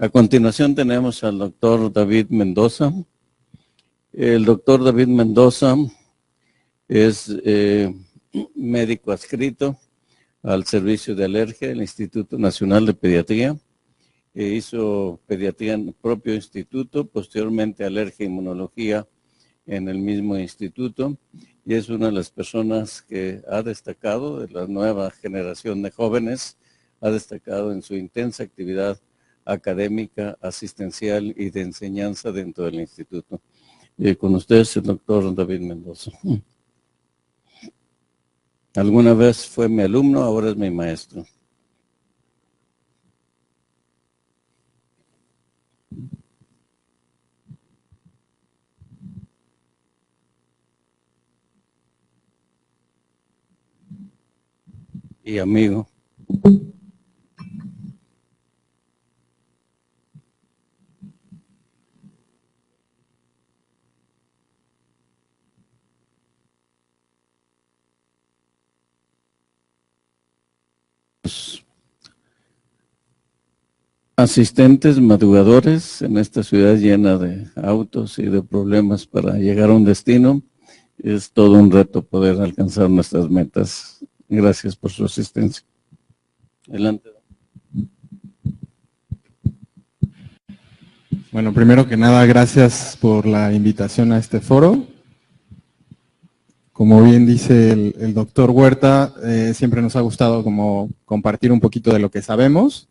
A continuación tenemos al doctor David Mendoza. El doctor David Mendoza es médico adscrito al Servicio de Alergia del Instituto Nacional de Pediatría. Hizo pediatría en el propio instituto, posteriormente alergia e inmunología en el mismo instituto, y es una de las personas que ha destacado de la nueva generación de jóvenes, ha destacado en su intensa actividad académica, asistencial y de enseñanza dentro del instituto. Con ustedes el doctor David Mendoza. Alguna vez fue mi alumno, ahora es mi maestro. Y amigo. Asistentes madrugadores en esta ciudad llena de autos y de problemas para llegar a un destino. Es todo un reto poder alcanzar nuestras metas. Gracias por su asistencia. Adelante. Bueno, primero que nada, gracias por la invitación a este foro. Como bien dice el doctor Huerta, siempre nos ha gustado como compartir un poquito de lo que sabemos,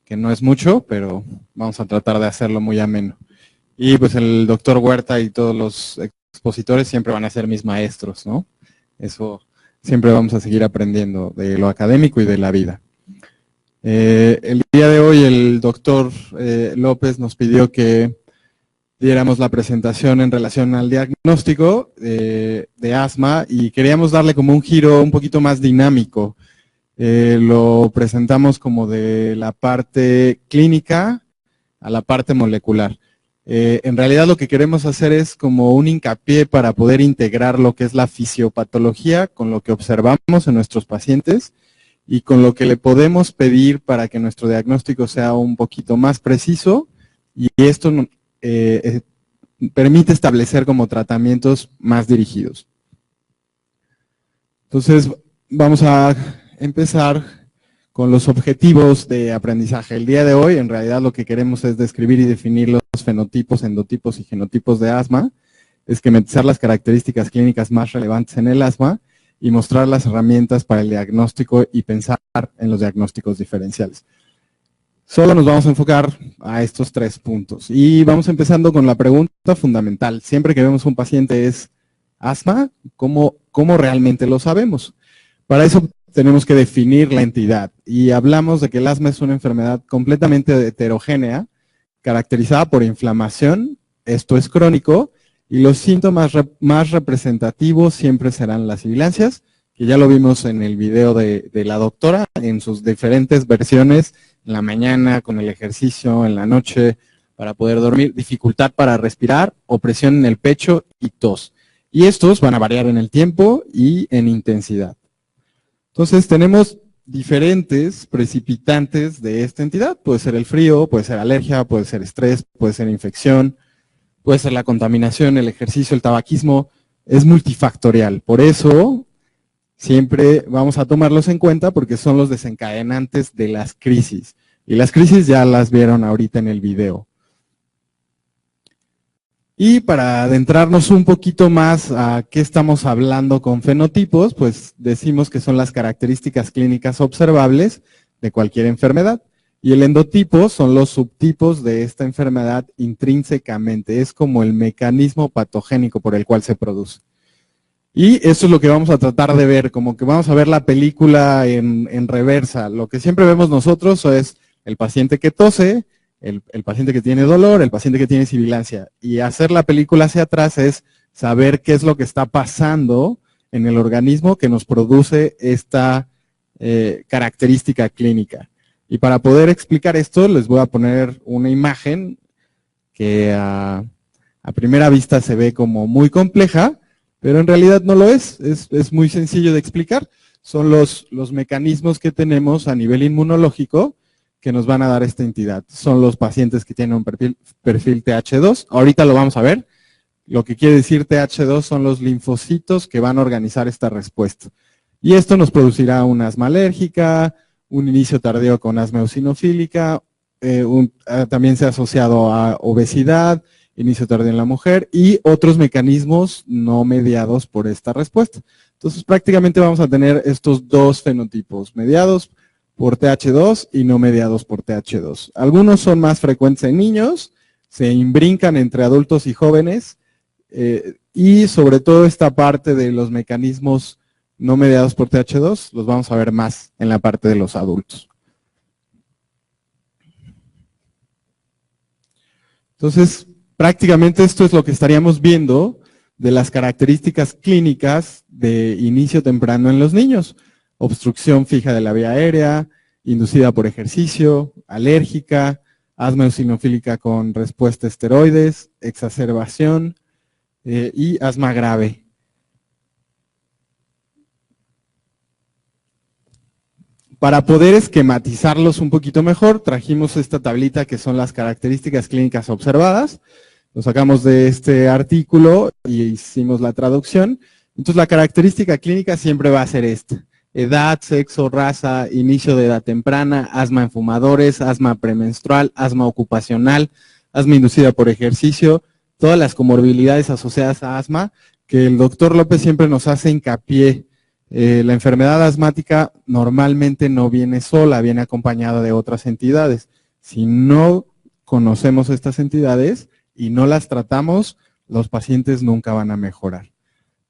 que no es mucho, pero vamos a tratar de hacerlo muy ameno. Y pues el doctor Huerta y todos los expositores siempre van a ser mis maestros, ¿no? Eso siempre vamos a seguir aprendiendo de lo académico y de la vida. El día de hoy el doctor López nos pidió que diéramos la presentación en relación al diagnóstico de asma y queríamos darle como un giro un poquito más dinámico. Lo presentamos como de la parte clínica a la parte molecular. En realidad lo que queremos hacer es como un hincapié para poder integrar lo que es la fisiopatología con lo que observamos en nuestros pacientes y con lo que le podemos pedir para que nuestro diagnóstico sea un poquito más preciso, y esto permite establecer como tratamientos más dirigidos. Entonces vamos a empezar con los objetivos de aprendizaje. El día de hoy en realidad lo que queremos es describir y definir los fenotipos, endotipos y genotipos de asma, esquematizar las características clínicas más relevantes en el asma y mostrar las herramientas para el diagnóstico y pensar en los diagnósticos diferenciales. Solo nos vamos a enfocar a estos 3 puntos. Y vamos empezando con la pregunta fundamental. Siempre que vemos un paciente es asma, ¿cómo realmente lo sabemos? Para eso tenemos que definir la entidad. Y hablamos de que el asma es una enfermedad completamente heterogénea, caracterizada por inflamación, esto es crónico, y los síntomas más representativos siempre serán las sibilancias, que ya lo vimos en el video de la doctora, en sus diferentes versiones, en la mañana, con el ejercicio, en la noche, para poder dormir, dificultad para respirar, opresión en el pecho y tos. Y estos van a variar en el tiempo y en intensidad. Entonces tenemos diferentes precipitantes de esta entidad. Puede ser el frío, puede ser alergia, puede ser estrés, puede ser infección, puede ser la contaminación, el ejercicio, el tabaquismo. Es multifactorial. Por eso siempre vamos a tomarlos en cuenta porque son los desencadenantes de las crisis. Y las crisis ya las vieron ahorita en el video. Y para adentrarnos un poquito más a qué estamos hablando con fenotipos, pues decimos que son las características clínicas observables de cualquier enfermedad. Y el endotipo son los subtipos de esta enfermedad intrínsecamente. Es como el mecanismo patogénico por el cual se produce. Y eso es lo que vamos a tratar de ver, como que vamos a ver la película en reversa. Lo que siempre vemos nosotros es el paciente que tose, el paciente que tiene dolor, el paciente que tiene sibilancia. Y hacer la película hacia atrás es saber qué es lo que está pasando en el organismo que nos produce esta característica clínica. Y para poder explicar esto, les voy a poner una imagen que a primera vista se ve como muy compleja, pero en realidad no lo es muy sencillo de explicar. Son los mecanismos que tenemos a nivel inmunológico que nos van a dar esta entidad. Son los pacientes que tienen un perfil TH2. Ahorita lo vamos a ver. Lo que quiere decir TH2 son los linfocitos que van a organizar esta respuesta. Y esto nos producirá un asma alérgica, un inicio tardío con asma eosinofílica, también se ha asociado a obesidad, inicio tardío en la mujer y otros mecanismos no mediados por esta respuesta. Entonces prácticamente vamos a tener estos dos fenotipos, mediados por TH2 y no mediados por TH2. Algunos son más frecuentes en niños, se imbrincan entre adultos y jóvenes, y sobre todo esta parte de los mecanismos no mediados por TH2 los vamos a ver más en la parte de los adultos. Entonces, prácticamente esto es lo que estaríamos viendo de las características clínicas de inicio temprano en los niños. Obstrucción fija de la vía aérea, inducida por ejercicio, alérgica, asma eosinofílica con respuesta a esteroides, exacerbación y asma grave. Para poder esquematizarlos un poquito mejor, trajimos esta tablita que son las características clínicas observadas. Lo sacamos de este artículo y hicimos la traducción. Entonces la característica clínica siempre va a ser esta: edad, sexo, raza, inicio de edad temprana, asma en fumadores, asma premenstrual, asma ocupacional, asma inducida por ejercicio, todas las comorbilidades asociadas a asma, que el doctor López siempre nos hace hincapié. La enfermedad asmática normalmente no viene sola, viene acompañada de otras entidades. Si no conocemos estas entidades y no las tratamos, los pacientes nunca van a mejorar.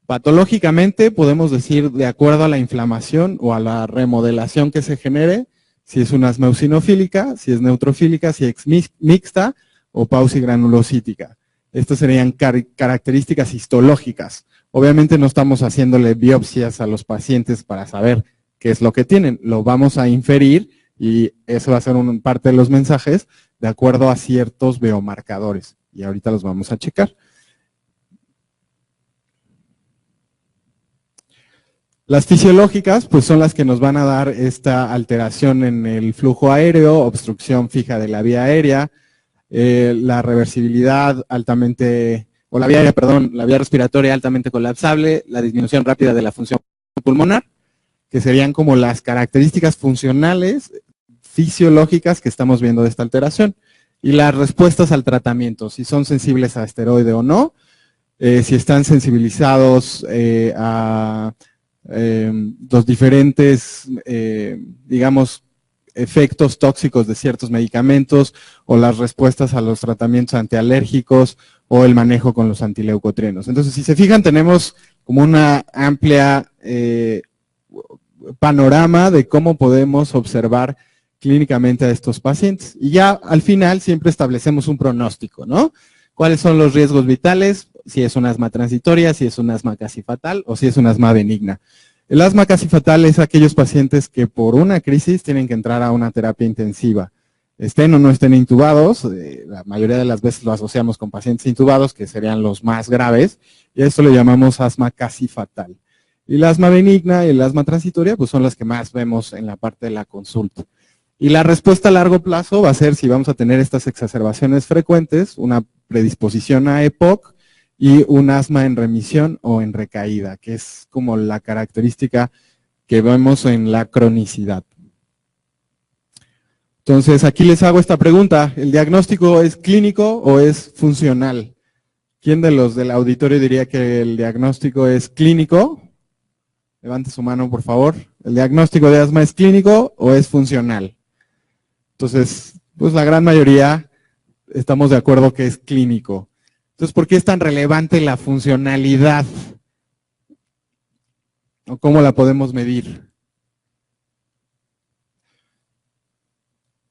Patológicamente podemos decir, de acuerdo a la inflamación o a la remodelación que se genere, si es una asma eosinofílica, si es neutrofílica, si es mixta o pausigranulocítica. Estas serían características histológicas. Obviamente no estamos haciéndole biopsias a los pacientes para saber qué es lo que tienen. Lo vamos a inferir y eso va a ser parte de los mensajes de acuerdo a ciertos biomarcadores. Y ahorita los vamos a checar. Las fisiológicas, pues son las que nos van a dar esta alteración en el flujo aéreo, obstrucción fija de la vía aérea, la reversibilidad altamente, o la vía respiratoria altamente colapsable, la disminución rápida de la función pulmonar, que serían como las características funcionales, fisiológicas que estamos viendo de esta alteración. Y las respuestas al tratamiento, si son sensibles a esteroide o no, si están sensibilizados a los diferentes, digamos, efectos tóxicos de ciertos medicamentos o las respuestas a los tratamientos antialérgicos o el manejo con los antileucotrienos. Entonces, si se fijan, tenemos como una amplia panorama de cómo podemos observar clínicamente a estos pacientes. Y ya al final siempre establecemos un pronóstico, ¿no? ¿Cuáles son los riesgos vitales? Si es un asma transitoria, si es un asma casi fatal o si es un asma benigna. El asma casi fatal es aquellos pacientes que por una crisis tienen que entrar a una terapia intensiva. Estén o no estén intubados, la mayoría de las veces lo asociamos con pacientes intubados, que serían los más graves, y a esto le llamamos asma casi fatal. Y la asma benigna y el asma transitoria pues son las que más vemos en la parte de la consulta. Y la respuesta a largo plazo va a ser si vamos a tener estas exacerbaciones frecuentes, una predisposición a EPOC, y un asma en remisión o en recaída, que es como la característica que vemos en la cronicidad. Entonces, aquí les hago esta pregunta: ¿el diagnóstico es clínico o es funcional? ¿Quién de los del auditorio diría que el diagnóstico es clínico? Levante su mano, por favor. ¿El diagnóstico de asma es clínico o es funcional? Entonces, pues la gran mayoría estamos de acuerdo que es clínico. Entonces, ¿por qué es tan relevante la funcionalidad? ¿O cómo la podemos medir?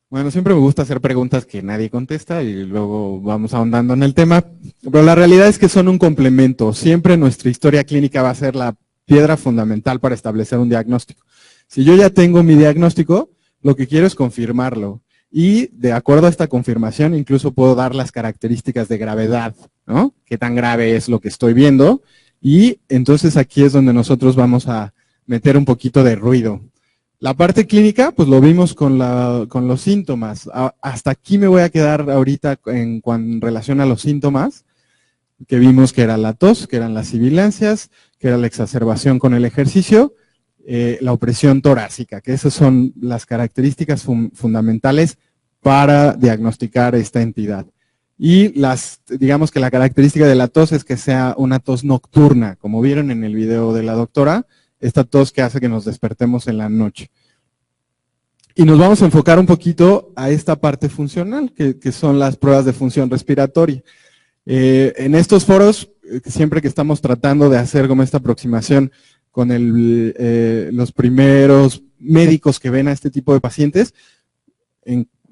Bueno, siempre me gusta hacer preguntas que nadie contesta y luego vamos ahondando en el tema, pero la realidad es que son un complemento. Siempre nuestra historia clínica va a ser la piedra fundamental para establecer un diagnóstico. Si yo ya tengo mi diagnóstico, lo que quiero es confirmarlo. Y de acuerdo a esta confirmación, incluso puedo dar las características de gravedad, ¿no? Qué tan grave es lo que estoy viendo. Y entonces aquí es donde nosotros vamos a meter un poquito de ruido. La parte clínica, pues lo vimos con los síntomas. Hasta aquí me voy a quedar ahorita en relación a los síntomas, que vimos que era la tos, que eran las sibilancias, que era la exacerbación con el ejercicio, la opresión torácica, que esas son las características fundamentales para diagnosticar esta entidad. Y digamos que la característica de la tos es que sea una tos nocturna, como vieron en el video de la doctora, esta tos que hace que nos despertemos en la noche. Y nos vamos a enfocar un poquito a esta parte funcional, que son las pruebas de función respiratoria. En estos foros, siempre que estamos tratando de hacer como esta aproximación con los primeros médicos que ven a este tipo de pacientes,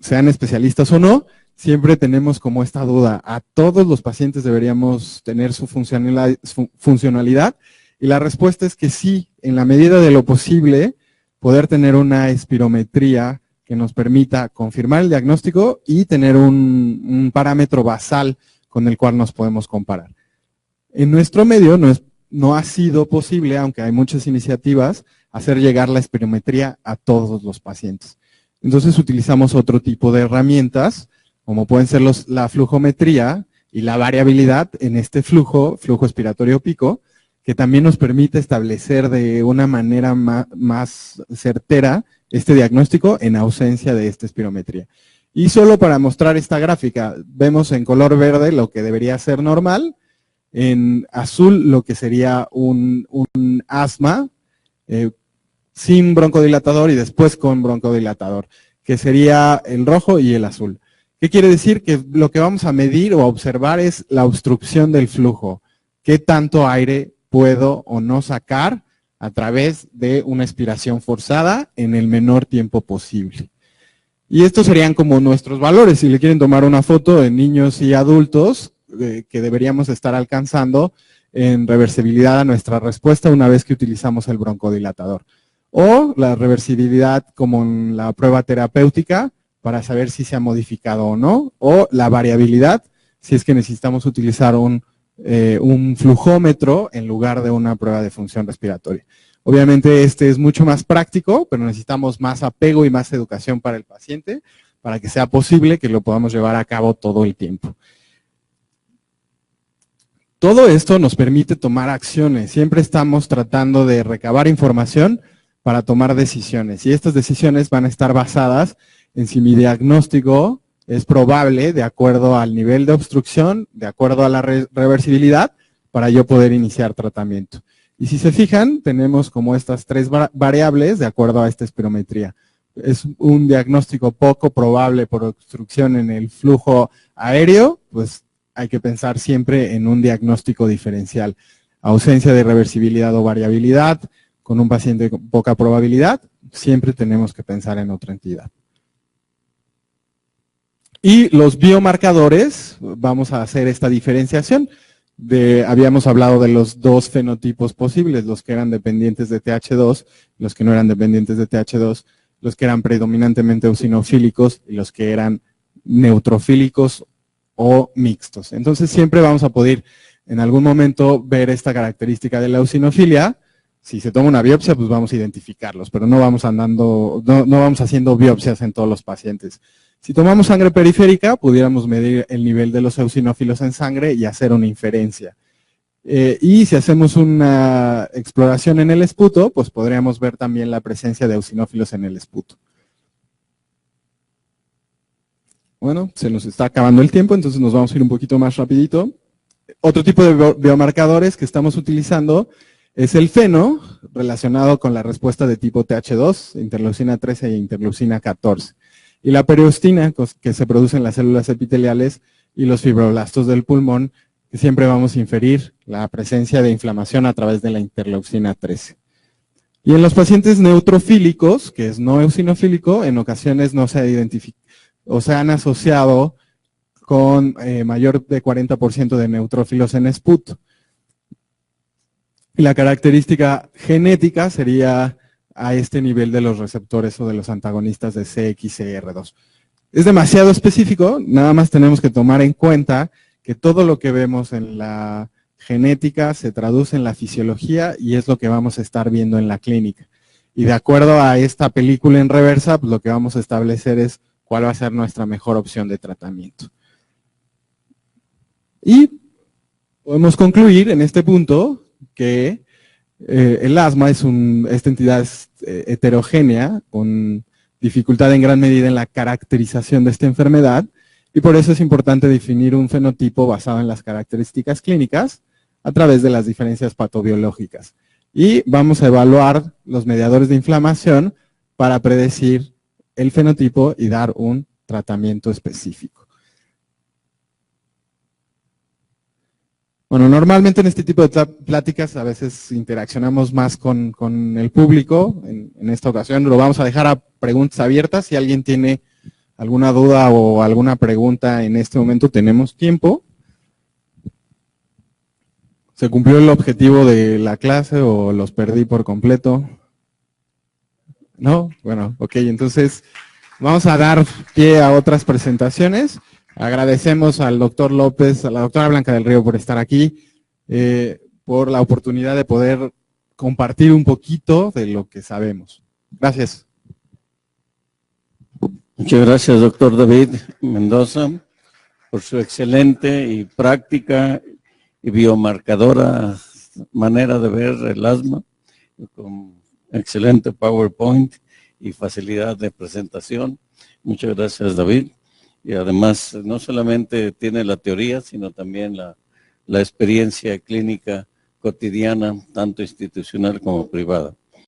sean especialistas o no, siempre tenemos como esta duda. A todos los pacientes deberíamos tener su funcionalidad, y la respuesta es que sí, en la medida de lo posible, poder tener una espirometría que nos permita confirmar el diagnóstico y tener un parámetro basal con el cual nos podemos comparar. En nuestro medio no ha sido posible, aunque hay muchas iniciativas, hacer llegar la espirometría a todos los pacientes. Entonces utilizamos otro tipo de herramientas, como pueden ser la flujometría y la variabilidad en este flujo expiratorio pico, que también nos permite establecer de una manera más certera este diagnóstico en ausencia de esta espirometría. Y solo para mostrar esta gráfica, vemos en color verde lo que debería ser normal, en azul lo que sería un asma sin broncodilatador y después con broncodilatador, que sería el rojo y el azul. ¿Qué quiere decir? Que lo que vamos a medir o a observar es la obstrucción del flujo. ¿Qué tanto aire puedo o no sacar a través de una expiración forzada en el menor tiempo posible? Y estos serían como nuestros valores. Si le quieren tomar una foto en niños y adultos, que deberíamos estar alcanzando en reversibilidad a nuestra respuesta una vez que utilizamos el broncodilatador. O la reversibilidad como en la prueba terapéutica para saber si se ha modificado o no. O la variabilidad, si es que necesitamos utilizar un flujómetro en lugar de una prueba de función respiratoria. Obviamente este es mucho más práctico, pero necesitamos más apego y más educación para el paciente para que sea posible que lo podamos llevar a cabo todo el tiempo. Todo esto nos permite tomar acciones. Siempre estamos tratando de recabar información para tomar decisiones. Y estas decisiones van a estar basadas en si mi diagnóstico es probable de acuerdo al nivel de obstrucción, de acuerdo a la reversibilidad, para yo poder iniciar tratamiento. Y si se fijan, tenemos como estas tres variables de acuerdo a esta espirometría. Es un diagnóstico poco probable por obstrucción en el flujo aéreo, pues hay que pensar siempre en un diagnóstico diferencial. Ausencia de reversibilidad o variabilidad con un paciente con poca probabilidad, siempre tenemos que pensar en otra entidad. Y los biomarcadores, vamos a hacer esta diferenciación. Habíamos hablado de los dos fenotipos posibles, los que eran dependientes de TH2, los que no eran dependientes de TH2, los que eran predominantemente eosinofílicos y los que eran neutrofílicos o mixtos. Entonces siempre vamos a poder en algún momento ver esta característica de la eosinofilia. Si se toma una biopsia, pues vamos a identificarlos, pero no vamos haciendo biopsias en todos los pacientes. Si tomamos sangre periférica, pudiéramos medir el nivel de los eosinófilos en sangre y hacer una inferencia. Y si hacemos una exploración en el esputo, pues podríamos ver también la presencia de eosinófilos en el esputo. Bueno, se nos está acabando el tiempo, entonces nos vamos a ir un poquito más rapidito. Otro tipo de biomarcadores que estamos utilizando es el feno, relacionado con la respuesta de tipo TH2, interleucina 13 e interleucina 14. Y la periostina, que se produce en las células epiteliales, y los fibroblastos del pulmón, que siempre vamos a inferir la presencia de inflamación a través de la interleucina 13. Y en los pacientes neutrofílicos, que es no eosinofílico, en ocasiones no se ha identificado o se han asociado con mayor de 40% de neutrófilos en esputo. Y la característica genética sería a este nivel de los receptores o de los antagonistas de CXCR2. Es demasiado específico, nada más tenemos que tomar en cuenta que todo lo que vemos en la genética se traduce en la fisiología y es lo que vamos a estar viendo en la clínica. Y de acuerdo a esta película en reversa, pues lo que vamos a establecer es cuál va a ser nuestra mejor opción de tratamiento. Y podemos concluir en este punto que el asma es esta entidad heterogénea, con dificultad en gran medida en la caracterización de esta enfermedad, y por eso es importante definir un fenotipo basado en las características clínicas a través de las diferencias patobiológicas. Y vamos a evaluar los mediadores de inflamación para predecir el fenotipo y dar un tratamiento específico. Bueno, normalmente en este tipo de pláticas a veces interaccionamos más con el público. En esta ocasión lo vamos a dejar a preguntas abiertas. Si alguien tiene alguna duda o alguna pregunta en este momento, tenemos tiempo. ¿Se cumplió el objetivo de la clase o los perdí por completo? ¿No? Bueno, ok, entonces vamos a dar pie a otras presentaciones. Agradecemos al doctor López, a la doctora Blanca del Río por estar aquí, por la oportunidad de poder compartir un poquito de lo que sabemos. Gracias. Muchas gracias, doctor David Mendoza, por su excelente y práctica y biomarcadora manera de ver el asma, con excelente PowerPoint y facilidad de presentación. Muchas gracias, David. Y además, no solamente tiene la teoría, sino también la experiencia clínica cotidiana, tanto institucional como privada.